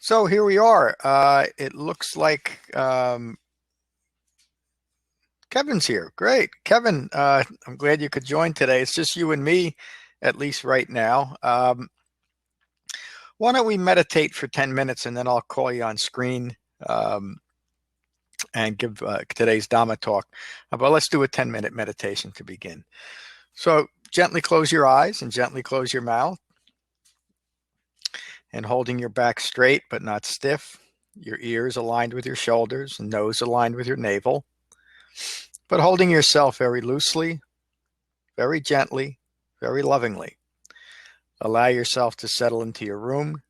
So here we are. It looks like Kevin's here. Great. Kevin, I'm glad you could join today. It's just you and me, at least right now. Why don't we meditate for 10 minutes and then I'll call you on screen and give today's Dhamma talk. But let's do a 10-minute meditation to begin. So gently close your eyes and gently close your mouth, and holding your back straight but not stiff, your ears aligned with your shoulders and nose aligned with your navel, but holding yourself very loosely, very gently, very lovingly. Allow yourself to settle into your room,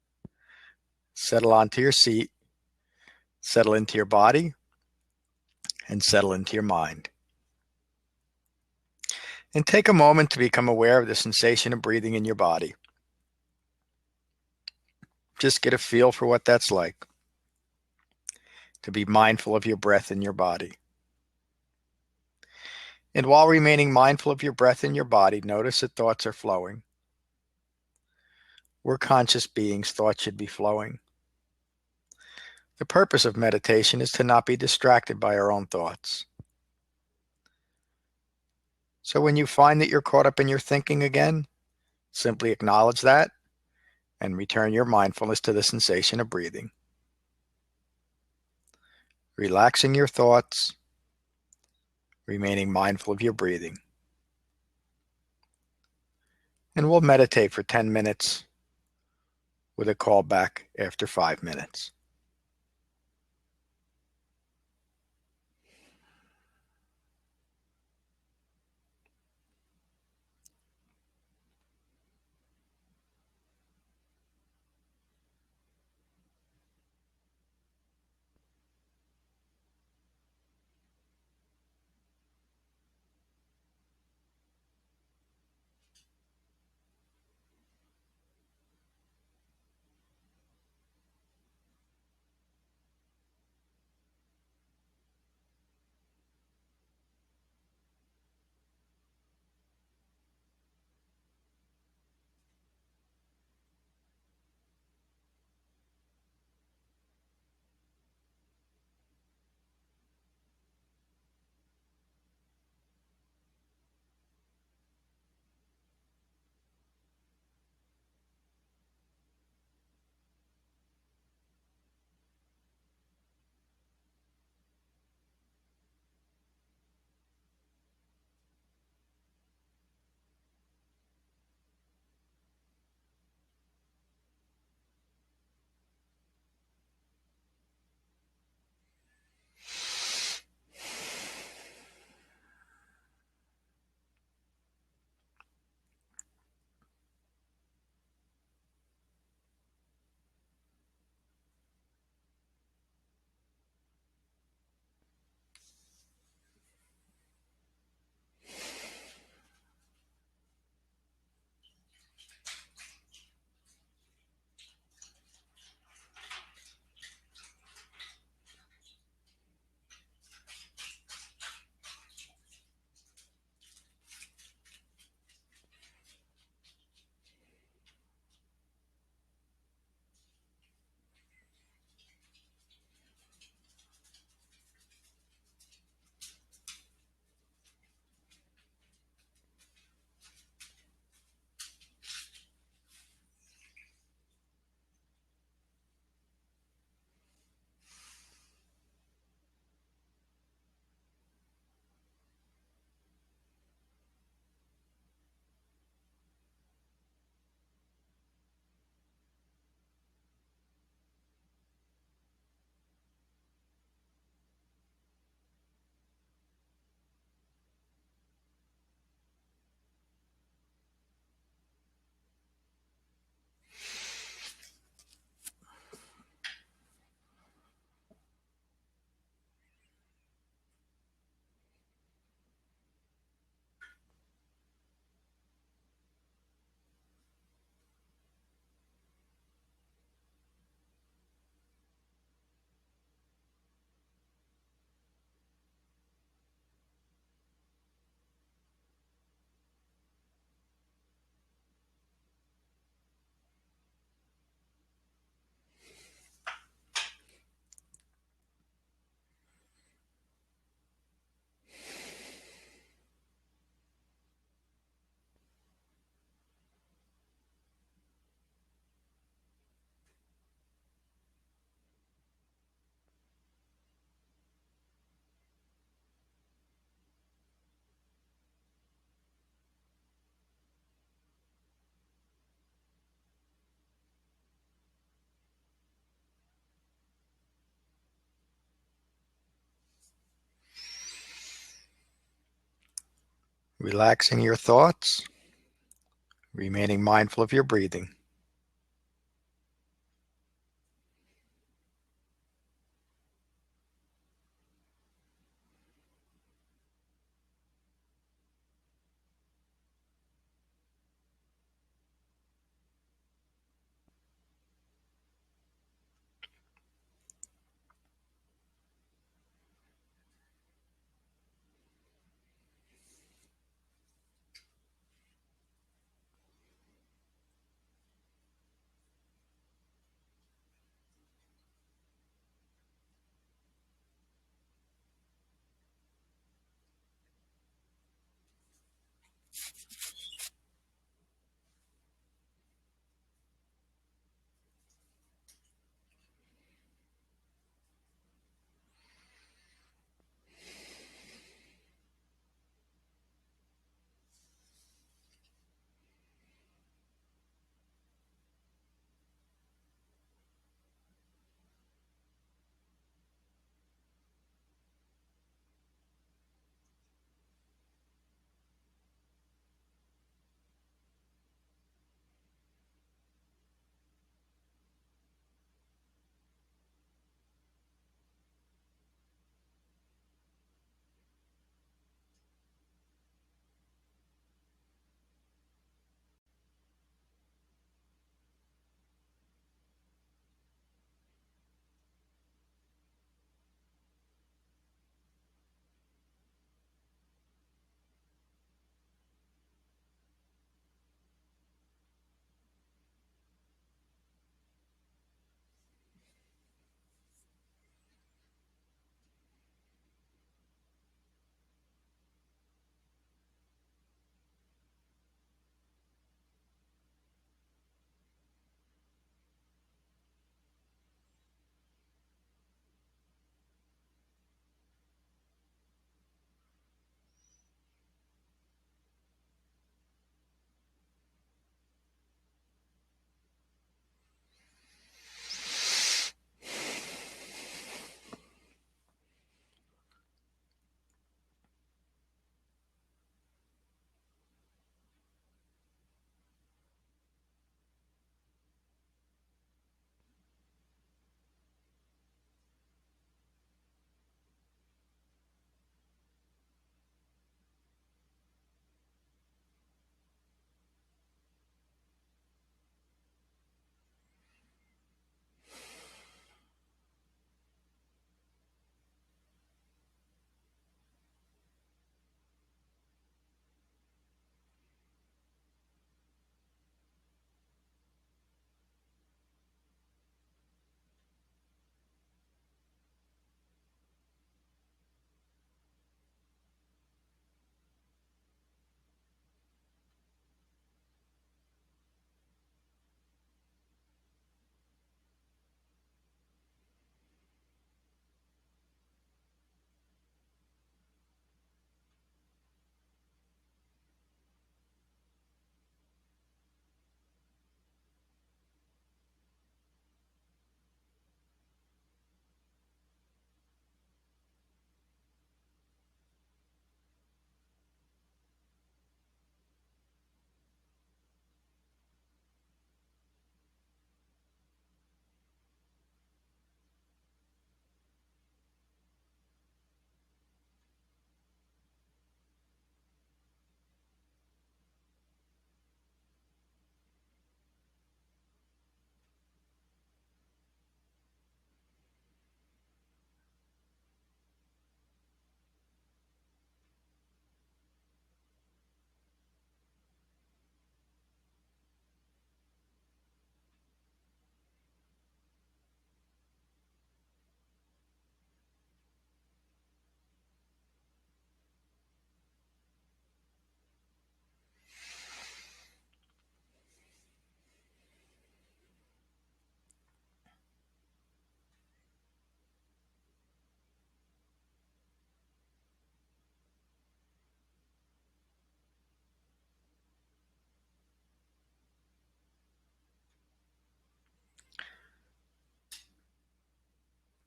settle onto your seat, settle into your body, and settle into your mind. And take a moment to become aware of the sensation of breathing in your body. Just get a feel for what that's like, to be mindful of your breath in your body. And while remaining mindful of your breath in your body, notice that thoughts are flowing. We're conscious beings, thoughts should be flowing. The purpose of meditation is to not be distracted by our own thoughts. So when you find that you're caught up in your thinking again, simply acknowledge that and return your mindfulness to the sensation of breathing. Relaxing your thoughts, remaining mindful of your breathing. And we'll meditate for 10 minutes with a call back after 5 minutes. relaxing your thoughts, remaining mindful of your breathing.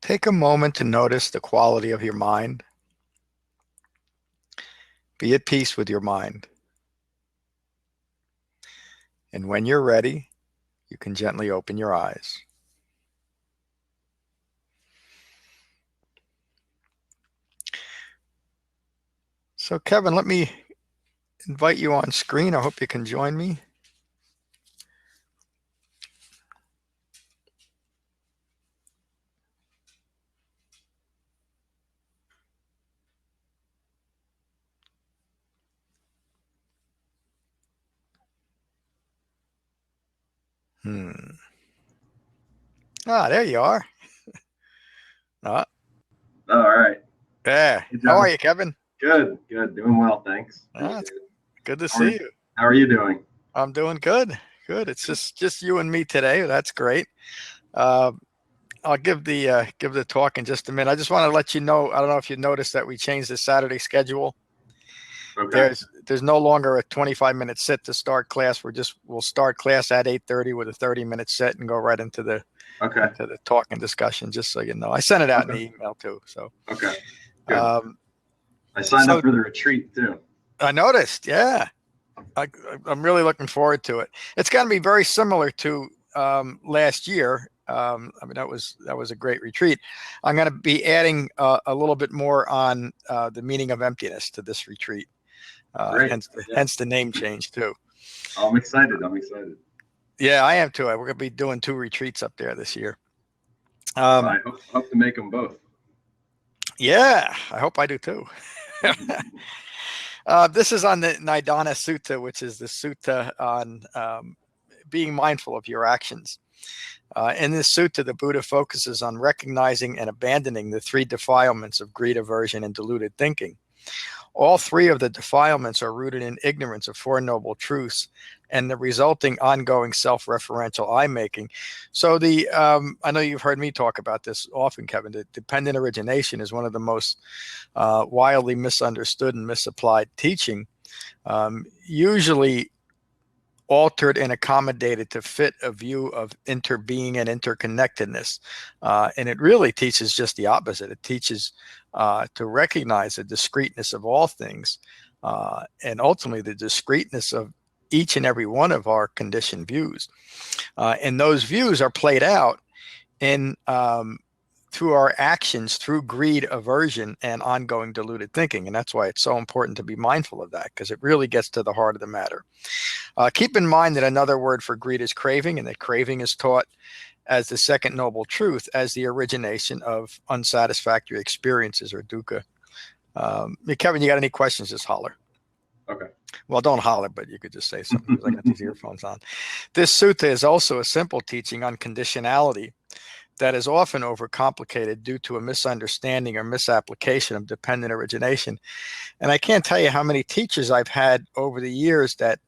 Take a moment to notice the quality of your mind. Be at peace with your mind. And when you're ready, you can gently open your eyes. So, Kevin, let me invite you on screen. I hope you can join me. There you are. All right. Yeah. Hey, How are you, Kevin? Good. Doing well, thanks. It's good to see you. How are you doing? I'm doing good. It's just you and me today. That's great. I'll give the talk in just a minute. I just want to let you know. I don't know if you noticed that we changed the Saturday schedule. Okay. There's no longer a 25-minute sit to start class. We'll start class at 8:30 with a 30-minute sit and go right into the talk and discussion. Just so you know, I sent it out in the email too. So okay. Good. I signed up for the retreat too. I noticed. Yeah. I'm really looking forward to it. It's going to be very similar to last year. I mean, that was a great retreat. I'm going to be adding a little bit more on the meaning of emptiness to this retreat. Hence the name change too. I'm excited. Yeah, I am too. We're going to be doing 2 retreats up there this year. I hope to make them both. Yeah, I hope I do too. This is on the Nidana Sutta, which is the sutta on being mindful of your actions. In this sutta, the Buddha focuses on recognizing and abandoning the 3 defilements of greed, aversion, and deluded thinking. All 3 of the defilements are rooted in ignorance of 4 noble truths and the resulting ongoing self-referential I-making. So I know you've heard me talk about this often, Kevin. The dependent origination is one of the most wildly misunderstood and misapplied teaching, usually altered and accommodated to fit a view of interbeing and interconnectedness. And it really teaches just the opposite. It teaches to recognize the discreteness of all things and ultimately the discreteness of each and every one of our conditioned views. And those views are played out in through our actions, through greed, aversion, and ongoing deluded thinking. And that's why it's so important to be mindful of that, because it really gets to the heart of the matter. Keep in mind that another word for greed is craving, and that craving is taught as the second noble truth, as the origination of unsatisfactory experiences, or dukkha. Kevin, you got any questions? Just holler. Okay. Well, don't holler, but you could just say something because I got these earphones on. This sutta is also a simple teaching on conditionality that is often overcomplicated due to a misunderstanding or misapplication of dependent origination. And I can't tell you how many teachers I've had over the years that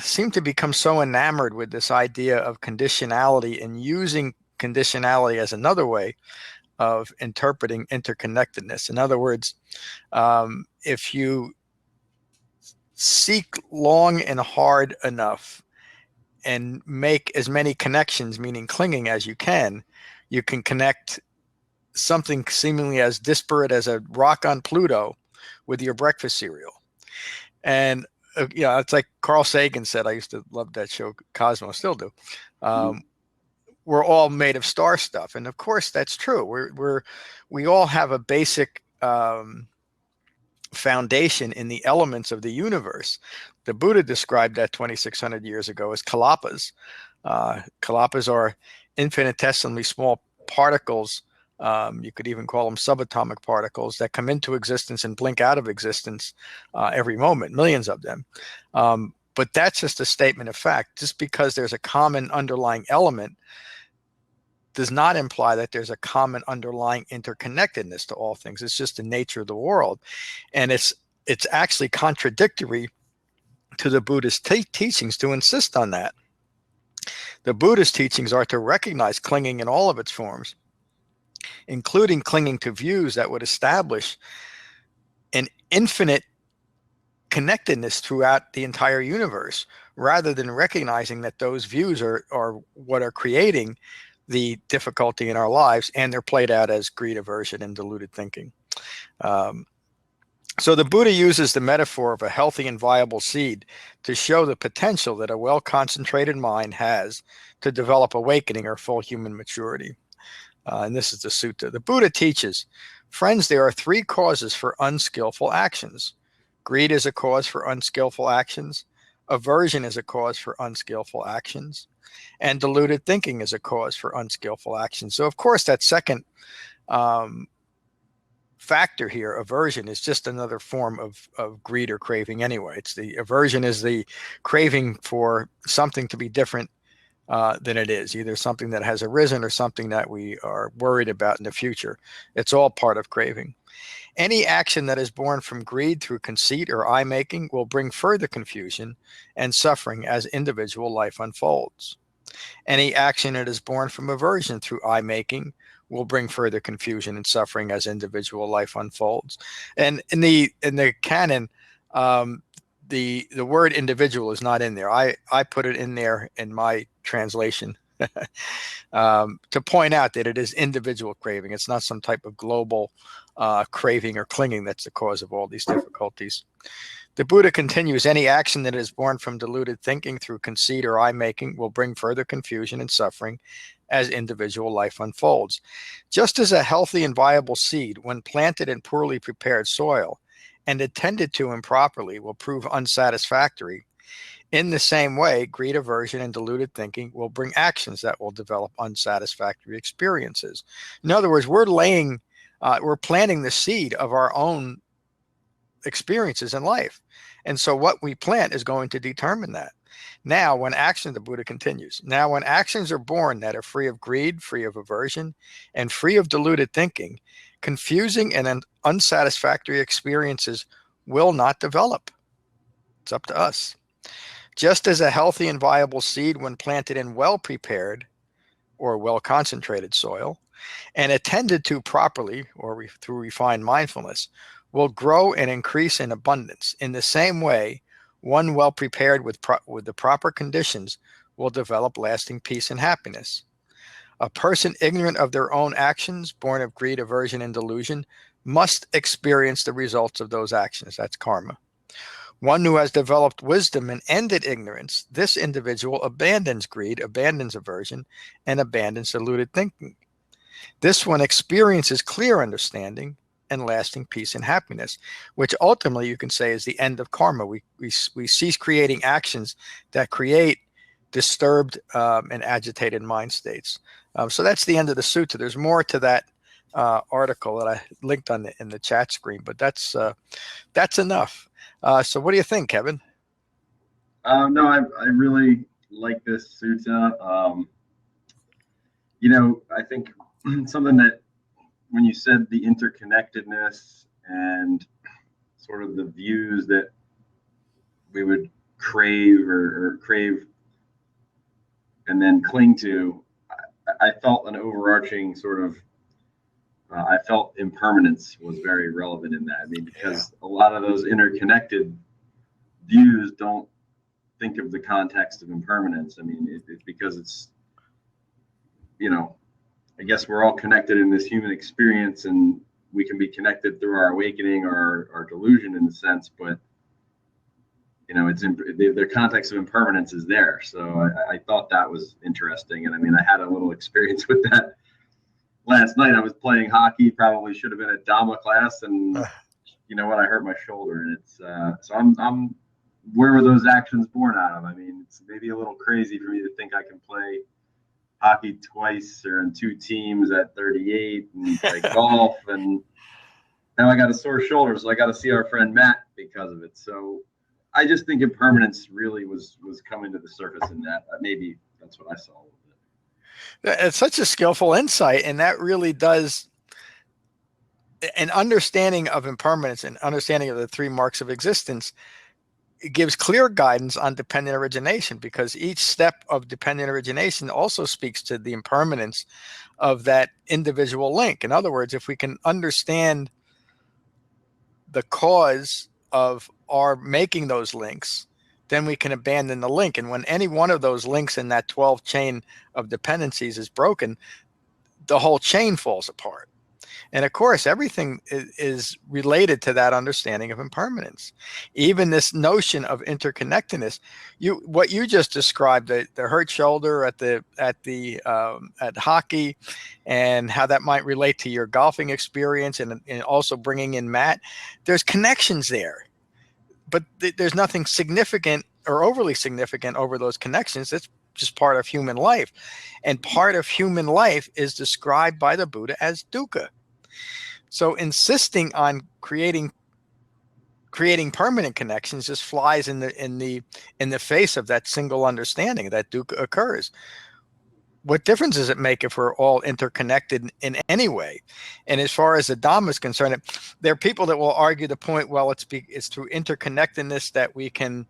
seem to become so enamored with this idea of conditionality and using conditionality as another way of interpreting interconnectedness. In other words, if you seek long and hard enough and make as many connections, meaning clinging, as you can connect something seemingly as disparate as a rock on Pluto with your breakfast cereal. And it's like Carl Sagan said. I used to love that show, Cosmo, still do. We're all made of star stuff, and of course that's true. We all have a basic foundation in the elements of the universe. The Buddha described that 2,600 years ago as kalapas. Kalapas are infinitesimally small particles. You could even call them subatomic particles that come into existence and blink out of existence every moment, millions of them. But that's just a statement of fact. Just because there's a common underlying element does not imply that there's a common underlying interconnectedness to all things. It's just the nature of the world. And it's actually contradictory to the Buddhist teachings to insist on that. The Buddhist teachings are to recognize clinging in all of its forms, including clinging to views that would establish an infinite connectedness throughout the entire universe, rather than recognizing that those views are what are creating the difficulty in our lives, and they're played out as greed, aversion, and deluded thinking. So the Buddha uses the metaphor of a healthy and viable seed to show the potential that a well-concentrated mind has to develop awakening or full human maturity. And this is the sutta. The Buddha teaches, friends, there are three causes for unskillful actions. Greed is a cause for unskillful actions. Aversion is a cause for unskillful actions. And deluded thinking is a cause for unskillful actions. So, of course, that second factor here, aversion, is just another form of greed or craving anyway. It's the aversion is the craving for something to be different than it is, either something that has arisen or something that we are worried about in the future. It's all part of craving. Any action that is born from greed through conceit or eye-making will bring further confusion and suffering as individual life unfolds. Any action that is born from aversion through eye-making will bring further confusion and suffering as individual life unfolds. And in the canon, the word individual is not in there. I put it in there in my translation to point out that it is individual craving. It's not some type of global craving or clinging that's the cause of all these difficulties. The Buddha continues, any action that is born from deluded thinking through conceit or eye-making will bring further confusion and suffering as individual life unfolds. Just as a healthy and viable seed, when planted in poorly prepared soil and attended to improperly, will prove unsatisfactory, in the same way, greed, aversion, and deluded thinking will bring actions that will develop unsatisfactory experiences. In other words, we're planting the seed of our own experiences in life. And so what we plant is going to determine that. Now, the Buddha continues, now when actions are born that are free of greed, free of aversion, and free of deluded thinking, confusing and unsatisfactory experiences will not develop. It's up to us. Just as a healthy and viable seed, when planted in well-prepared or well-concentrated soil and attended to properly or through refined mindfulness, will grow and increase in abundance. In the same way, one well prepared with the proper conditions will develop lasting peace and happiness. A person ignorant of their own actions, born of greed, aversion, and delusion, must experience the results of those actions. That's karma. One who has developed wisdom and ended ignorance, this individual abandons greed, abandons aversion, and abandons deluded thinking. This one experiences clear understanding and lasting peace and happiness, which ultimately you can say is the end of karma. We cease creating actions that create disturbed and agitated mind states. So that's the end of the sutta. There's more to that article that I linked in the chat screen, but that's enough. So what do you think, Kevin? No, I really like this sutta. I think something that when you said the interconnectedness and sort of the views that we would crave or crave and then cling to, I felt an overarching sort of, I felt impermanence was very relevant in that. I mean, because a lot of those interconnected views don't think of the context of impermanence. I mean, it's because it's, I guess we're all connected in this human experience, and we can be connected through our awakening or our delusion in a sense, but it's the context of impermanence is there. So I thought that was interesting, and I mean, I had a little experience with that last night. I was playing hockey, probably should have been at Dhamma class, and you know what? I hurt my shoulder, and it's so I'm. Where were those actions born out of? I mean, it's maybe a little crazy for me to think I can play hockey twice or in two teams at 38 and play golf, and now I got a sore shoulder, so I got to see our friend Matt because of it. So I just think impermanence really was coming to the surface in that. Maybe that's what I saw a little bit. It's such a skillful insight, and that really does an understanding of impermanence and understanding of the three marks of existence. It gives clear guidance on dependent origination, because each step of dependent origination also speaks to the impermanence of that individual link. In other words, if we can understand the cause of our making those links, then we can abandon the link. And when any one of those links in that 12 chain of dependencies is broken, the whole chain falls apart. And of course, everything is related to that understanding of impermanence. Even this notion of interconnectedness, what you just described, the hurt shoulder at hockey, and how that might relate to your golfing experience, and also bringing in Matt. There's connections there, but there's nothing significant or overly significant over those connections. It's just part of human life, and part of human life is described by the Buddha as dukkha. So insisting on creating permanent connections just flies in the face of that single understanding that dukkha occurs. What difference does it make if we're all interconnected in any way? And as far as the Dhamma is concerned, there are people that will argue the point, well, it's through interconnectedness that we can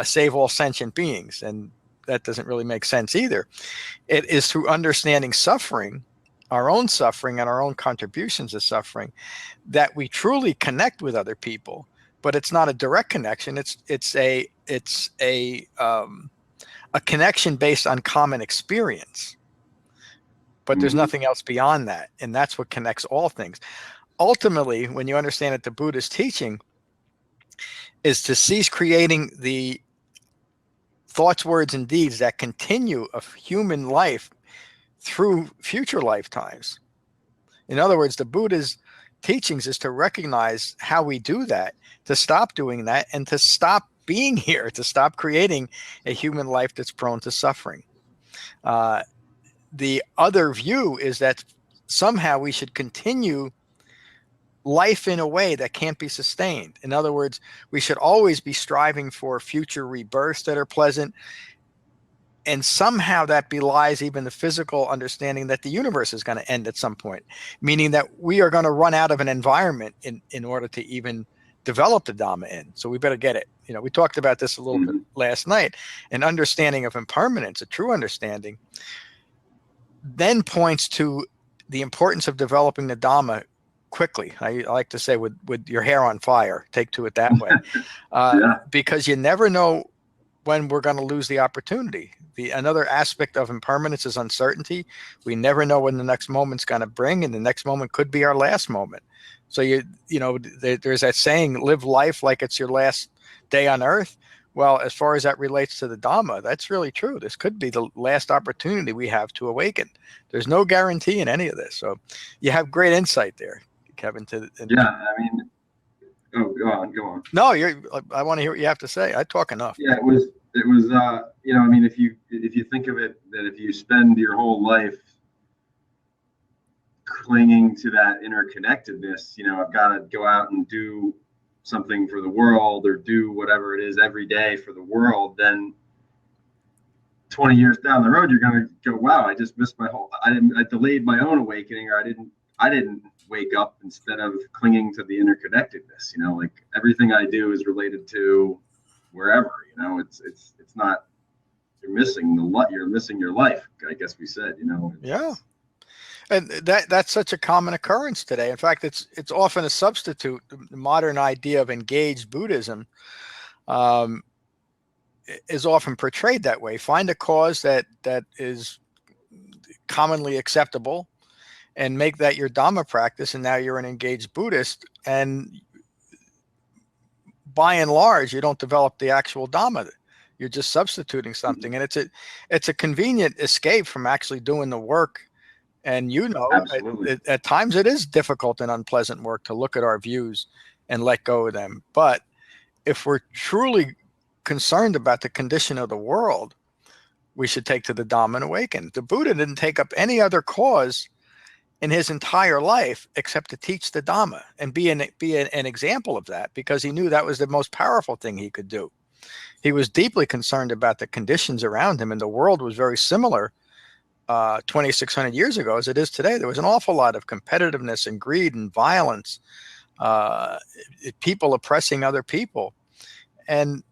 save all sentient beings, and that doesn't really make sense either. It is through understanding suffering, our own suffering and our own contributions to suffering, that we truly connect with other people. But it's not a direct connection. It's a connection based on common experience. But there's nothing else beyond that, and that's what connects all things. Ultimately, when you understand that the Buddha's teaching is to cease creating the thoughts, words, and deeds that continue of human life through future lifetimes. In other words, the Buddha's teachings is to recognize how we do that, to stop doing that, and to stop being here, to stop creating a human life that's prone to suffering. The other view is that somehow we should continue life in a way that can't be sustained. In other words, we should always be striving for future rebirths that are pleasant. And somehow that belies even the physical understanding that the universe is going to end at some point, meaning that we are going to run out of an environment in order to even develop the Dhamma in. So we better get it. We talked about this a little bit last night. An understanding of impermanence, a true understanding, then points to the importance of developing the Dhamma quickly. I like to say with your hair on fire, take to it that way. Because you never know when we're going to lose the opportunity. Another aspect of impermanence is uncertainty. We never know when the next moment's going to bring, and the next moment could be our last moment. So there's that saying, live life like it's your last day on earth. Well, as far as that relates to the Dhamma, that's really true. This could be the last opportunity we have to awaken. There's no guarantee in any of this. So you have great insight there, Kevin. Go on. No, I want to hear what you have to say. I talk enough. Yeah, it was if you think of it, that if you spend your whole life clinging to that interconnectedness, I've got to go out and do something for the world or do whatever it is every day for the world, then 20 years down the road, you're going to go, wow, I just missed I delayed my own awakening, or I didn't wake up instead of clinging to the interconnectedness. Like everything I do is related to wherever. It's not. You're missing your life. I guess we said. Yeah, and that's such a common occurrence today. In fact, it's often a substitute. The modern idea of engaged Buddhism is often portrayed that way. Find a cause that is commonly acceptable, and make that your Dhamma practice, and now you're an engaged Buddhist. And by and large, you don't develop the actual Dhamma. You're just substituting something, and it's a convenient escape from actually doing the work. And at times it is difficult and unpleasant work to look at our views and let go of them. But if we're truly concerned about the condition of the world, we should take to the Dhamma and awaken. The Buddha didn't take up any other cause in his entire life except to teach the Dhamma and be an example of that, because he knew that was the most powerful thing he could do. He was deeply concerned about the conditions around him, and the world was very similar 2,600 years ago as it is today. There was an awful lot of competitiveness and greed and violence, people oppressing other people. And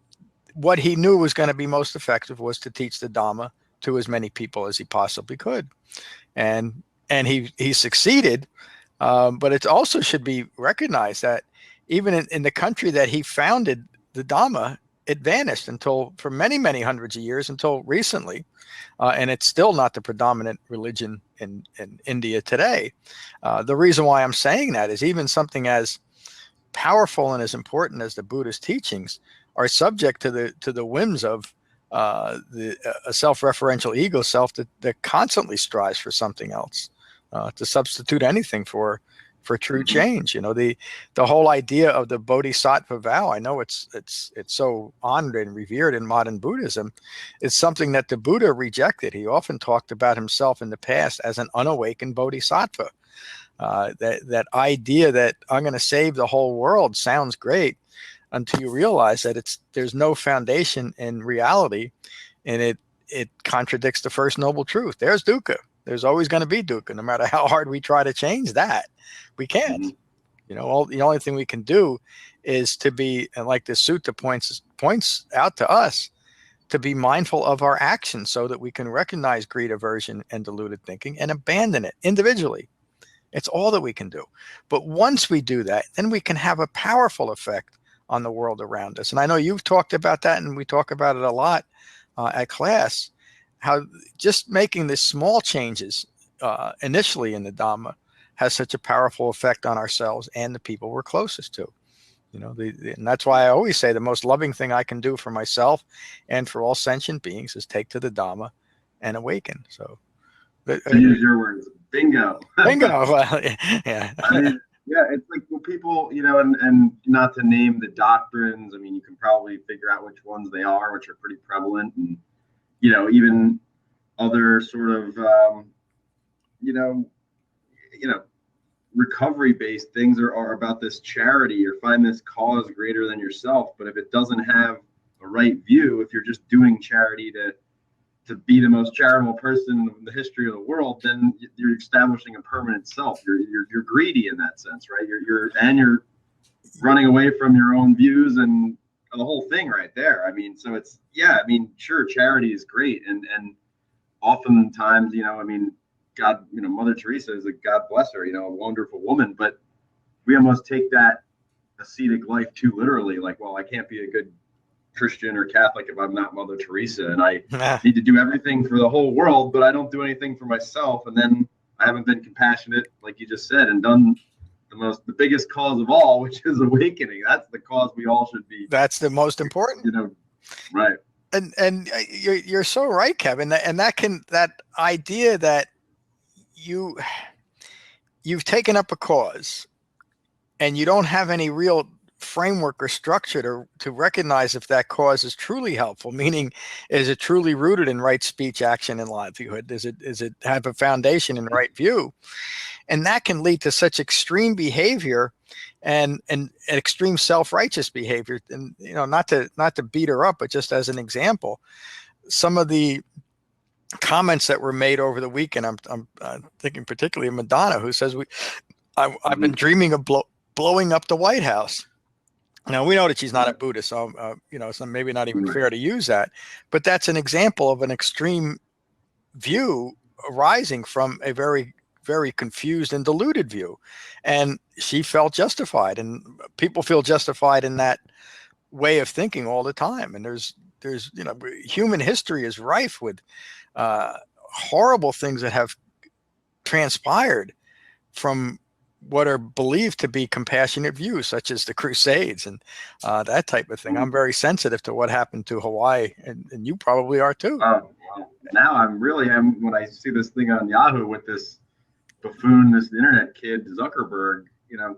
what he knew was going to be most effective was to teach the Dhamma to as many people as he possibly could. And he succeeded, but it also should be recognized that even in the country that he founded the Dhamma, it vanished until, for many, many hundreds of years, until recently. And it's still not the predominant religion in India today. The reason why I'm saying that is even something as powerful and as important as the Buddhist teachings are subject to the whims of a self-referential ego self that constantly strives for something else, to substitute anything for true change. The whole idea of the bodhisattva vow, I know it's so honored and revered in modern Buddhism, is something that the Buddha rejected. He often talked about himself in the past as an unawakened bodhisattva. That idea that I'm going to save the whole world sounds great until you realize that there's no foundation in reality, and it contradicts the first noble truth. There's dukkha. There's always going to be dukkha, no matter how hard we try to change that. We can't. The only thing we can do is to be, and like this sutta points out to us, to be mindful of our actions so that we can recognize greed, aversion, and deluded thinking and abandon it individually. It's all that we can do. But once we do that, then we can have a powerful effect on the world around us. And I know you've talked about that, and we talk about it a lot at class, how just making the small changes initially in the Dhamma has such a powerful effect on ourselves and the people we're closest to. And that's why I always say the most loving thing I can do for myself and for all sentient beings is take to the Dhamma and awaken. So, to use your words, bingo. Bingo. Well, yeah. I mean, yeah, it's like when people, and not to name the doctrines. I mean, you can probably figure out which ones they are, which are pretty prevalent, and even other sort of, recovery-based things are about this charity or find this cause greater than yourself. But if it doesn't have a right view, if you're just doing charity to be the most charitable person in the history of the world, then you're establishing a permanent self. You're greedy in that sense, right? You're running away from your own views and the whole thing right there. I mean, so it's, sure, charity is great, and oftentimes, God, Mother Teresa is God bless her, a wonderful woman, but we almost take that ascetic life too literally. Like, well, I can't be a good Christian or Catholic if I'm not Mother Teresa, and I need to do everything for the whole world, but I don't do anything for myself, and then I haven't been compassionate, like you just said, and done the biggest cause of all, which is awakening. That's the cause we all should be. That's the most important. Right. And you're so right, Kevin. And that idea that you've taken up a cause and you don't have any real framework or structure to recognize if that cause is truly helpful, meaning is it truly rooted in right speech, action, and livelihood? Does it have a foundation in right view? And that can lead to such extreme behavior and extreme self-righteous behavior. And not to beat her up, but just as an example, some of the comments that were made over the weekend, I'm thinking particularly of Madonna, who says I've been dreaming of blowing up the White House. Now, we know that she's not a Buddhist, so it's maybe not even fair to use that, but that's an example of an extreme view arising from a very, very confused and deluded view. And she felt justified, and people feel justified in that way of thinking all the time. And there's human history is rife with horrible things that have transpired from what are believed to be compassionate views, such as the Crusades and that type of thing. I'm very sensitive to what happened to Hawaii, and you probably are too. Well, now I'm when I see this thing on Yahoo with this buffoon, this internet kid, Zuckerberg,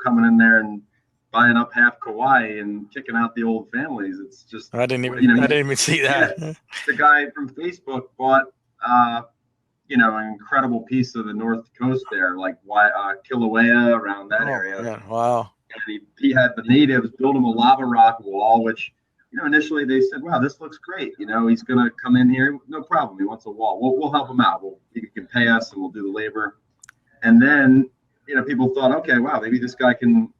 coming in there and buying up half Kauai and kicking out the old families. It's just, I didn't even see that. Yeah, the guy from Facebook bought, an incredible piece of the North Coast there, like Kilauea, around that area. Yeah, wow. And he had the natives build him a lava rock wall, which, initially they said, wow, this looks great. He's going to come in here. No problem. He wants a wall. We'll help him out. He can pay us and we'll do the labor. And then, people thought, okay, wow, maybe this guy can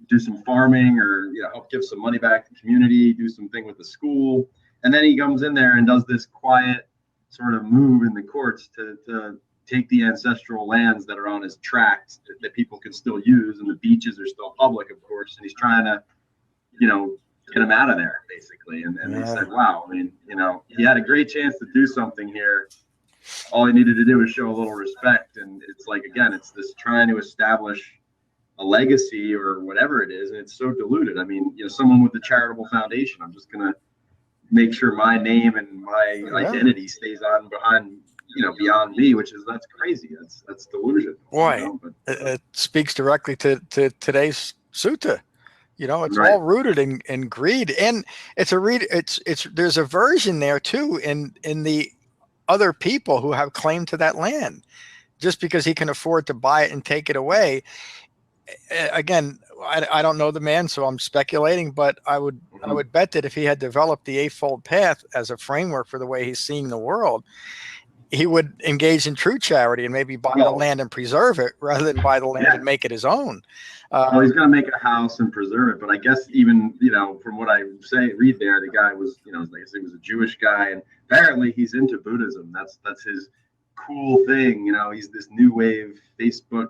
do some farming or, help give some money back to the community, do something with the school. And then he comes in there and does this quiet sort of move in the courts to take the ancestral lands that are on his tracts that people can still use, and the beaches are still public, of course. And he's trying to, get him out of there, basically. And they said, wow, I mean, you know, he had a great chance to do something here. All he needed to do was show a little respect. And it's like, again, it's this trying to establish a legacy or whatever it is. And it's so diluted. I mean, you know, someone with a charitable foundation, I'm just going to make sure my name and my identity stays on behind, you know, beyond me, that's crazy. That's delusion. Boy, you know? But it speaks directly to today's sutta. You know, it's right. all rooted in greed, and there's aversion there too in the other people who have claim to that land. Just because he can afford to buy it and take it away. Again, I don't know the man, so I'm speculating, but I would bet that if he had developed the Eightfold Path as a framework for the way he's seeing the world, he would engage in true charity and maybe buy the land and preserve it rather than buy the land and make it his own. Well, he's going to make a house and preserve it. But I guess even, you know, from what I read there, the guy was, you know, like I said, he was a Jewish guy, and apparently he's into Buddhism. That's his cool thing. You know, he's this new wave Facebook.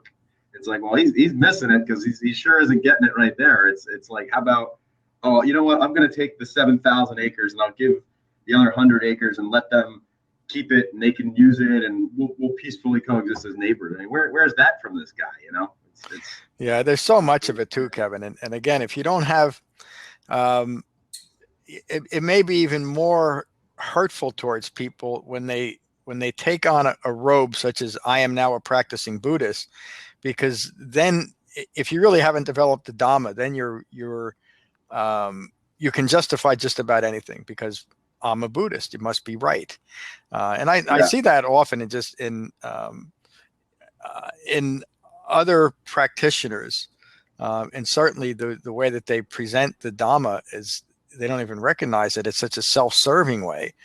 It's like, well, he's missing it because he sure isn't getting it right there. It's like, how about, oh, you know what? I'm going to take the 7,000 acres and I'll give the other 100 acres and let them keep it, and they can use it, and we'll peacefully coexist as neighbors. I mean, where's that from this guy? You know, yeah, there's so much of it too, Kevin. And again, if you don't have, it may be even more hurtful towards people when they take on a robe such as I am now a practicing Buddhist, because then if you really haven't developed the Dhamma, then you can justify just about anything because I'm a Buddhist. It must be right. And I see that often in other practitioners. And certainly the way that they present the Dhamma is they don't even recognize it. It's such a self-serving way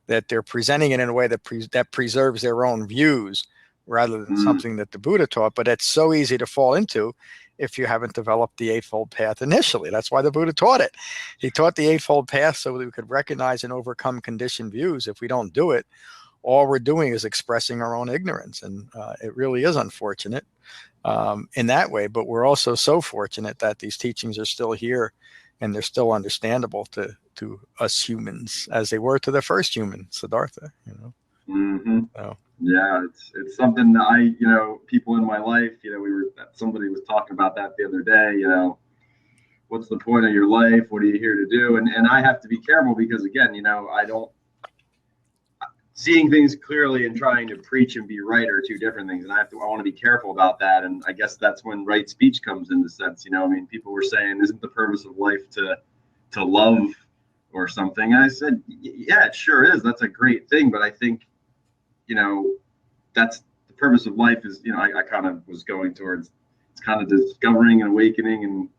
that they're presenting it in a way that preserves their own views rather than something that the Buddha taught. But it's so easy to fall into if you haven't developed the Eightfold Path initially. That's why the Buddha taught it. He taught the Eightfold Path so that we could recognize and overcome conditioned views. If we don't do it, all we're doing is expressing our own ignorance. And it really is unfortunate in that way. But we're also so fortunate that these teachings are still here and they're still understandable to us humans as they were to the first human, Siddhartha, you know. So. Yeah, it's something that you know, people in my life, you know, somebody was talking about that the other day, you know, what's the point of your life? What are you here to do? And I have to be careful because, again, you know, seeing things clearly and trying to preach and be right are two different things. And I want to be careful about that. And I guess that's when right speech comes into sense. You know, I mean, people were saying, isn't the purpose of life to love or something? And I said, yeah, it sure is. That's a great thing. But I think, you know, that's the purpose of life is, you know, I kind of was going towards, it's kind of discovering and awakening and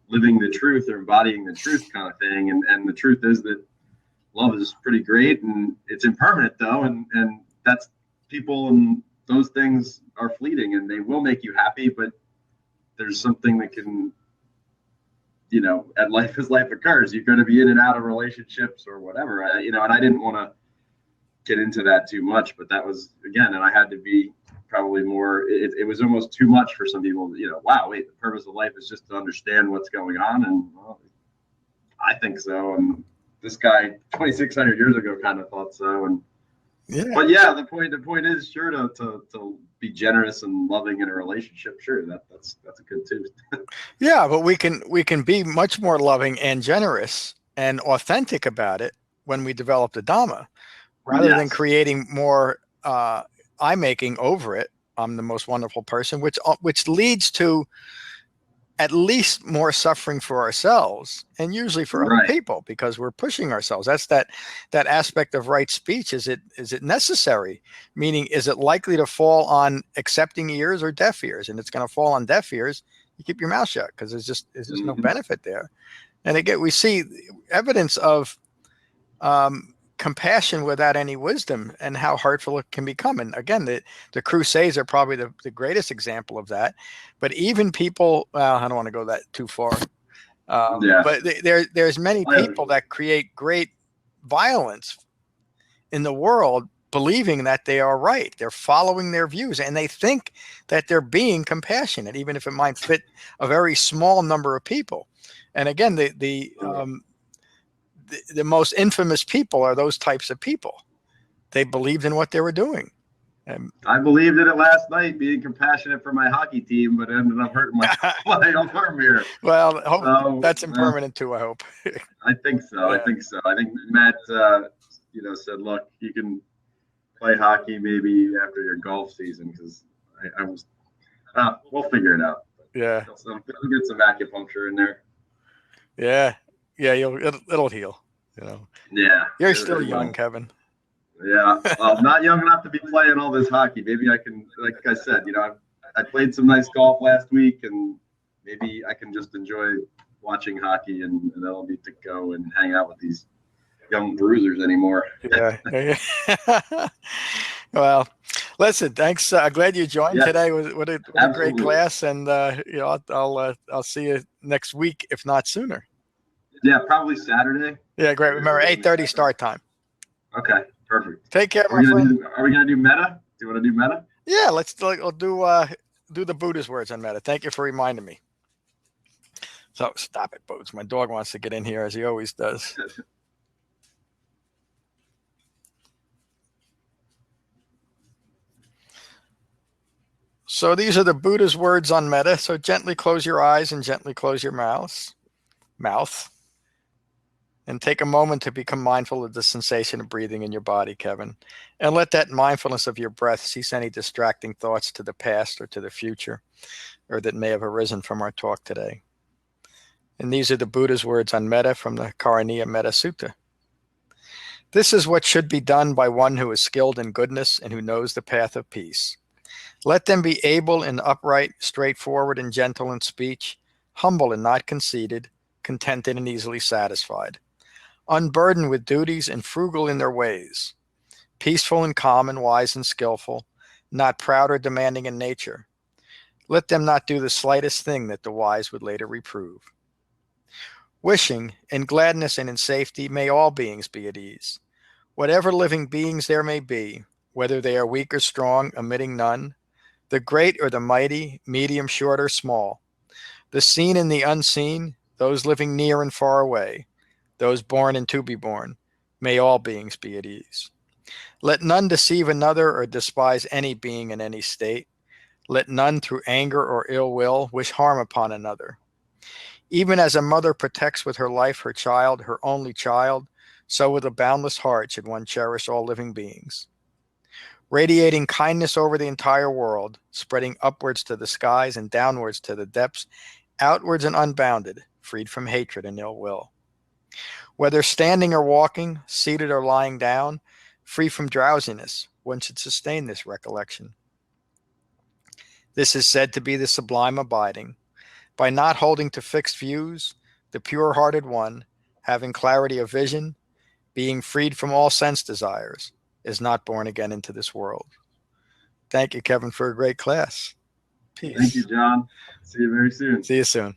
living the truth or embodying the truth kind of thing. And the truth is that love is pretty great and it's impermanent though. And that's people, and those things are fleeting and they will make you happy, but there's something that can, you know, at life as life occurs, you're going to be in and out of relationships or whatever, you know, and I didn't want to get into that too much, but that was, again, and I had to be probably more, it was almost too much for some people, you know, wow, wait, the purpose of life is just to understand what's going on. And well, I think so. And this guy 2,600 years ago kind of thought so. And but yeah, the point is sure to be generous and loving in a relationship. Sure, that's a good too. Yeah, but we can be much more loving and generous and authentic about it when we develop the Dhamma, rather than creating more eye-making over it. I'm the most wonderful person, which leads to at least more suffering for ourselves and usually for other people because we're pushing ourselves. That's that aspect of right speech. Is it necessary? Meaning, is it likely to fall on accepting ears or deaf ears? And it's going to fall on deaf ears. You keep your mouth shut because there's just no benefit there. And again, we see evidence of compassion without any wisdom and how hurtful it can become. And again, the Crusades are probably the greatest example of that. But even people, well, I don't want to go that too far. But there's many people that create great violence in the world, believing that they are right. They're following their views and they think that they're being compassionate, even if it might fit a very small number of people. And again, the most infamous people are those types of people. They believed in what they were doing. I believed in it last night, being compassionate for my hockey team, but ended up hurting my arm here. Well, So, that's impermanent too, I hope. I think so. Yeah. I think so. I think Matt, said, look, you can play hockey maybe after your golf season, because I was. We'll figure it out. Yeah. We'll get some acupuncture in there. Yeah. It'll heal. Yeah. You're still young, Kevin. Yeah, well, not young enough to be playing all this hockey. Maybe I can, like I said, I played some nice golf last week, and maybe I can just enjoy watching hockey, and I don't need to go and hang out with these young bruisers anymore. Yeah. Well, listen, thanks. Glad you joined today. What a great class, and I'll see you next week, if not sooner. Yeah, probably Saturday. Yeah, great. Remember, 8:30 start time. Okay, perfect. Take care, my friend. Are we gonna do meta? Do you want to do meta? Yeah, we'll do the Buddha's words on meta. Thank you for reminding me. So stop it, Boots. My dog wants to get in here, as he always does. So these are the Buddha's words on metta. So gently close your eyes and gently close your mouth. And take a moment to become mindful of the sensation of breathing in your body, Kevin. And let that mindfulness of your breath cease any distracting thoughts to the past or to the future, or that may have arisen from our talk today. And these are the Buddha's words on metta from the Karaniya Metta Sutta. This is what should be done by one who is skilled in goodness and who knows the path of peace. Let them be able and upright, straightforward and gentle in speech, humble and not conceited, contented and easily satisfied, unburdened with duties and frugal in their ways, peaceful and calm and wise and skillful, not proud or demanding in nature. Let them not do the slightest thing that the wise would later reprove. Wishing, in gladness and in safety, may all beings be at ease. Whatever living beings there may be, whether they are weak or strong, omitting none, the great or the mighty, medium, short, or small, the seen and the unseen, those living near and far away, those born and to be born, may all beings be at ease. Let none deceive another or despise any being in any state. Let none through anger or ill will wish harm upon another. Even as a mother protects with her life her child, her only child, so with a boundless heart should one cherish all living beings. Radiating kindness over the entire world, spreading upwards to the skies and downwards to the depths, outwards and unbounded, freed from hatred and ill will. Whether standing or walking, seated or lying down, free from drowsiness, one should sustain this recollection. This is said to be the sublime abiding. By not holding to fixed views, the pure-hearted one, having clarity of vision, being freed from all sense desires, is not born again into this world. Thank you, Kevin, for a great class. Peace. Thank you, John. See you very soon. See you soon.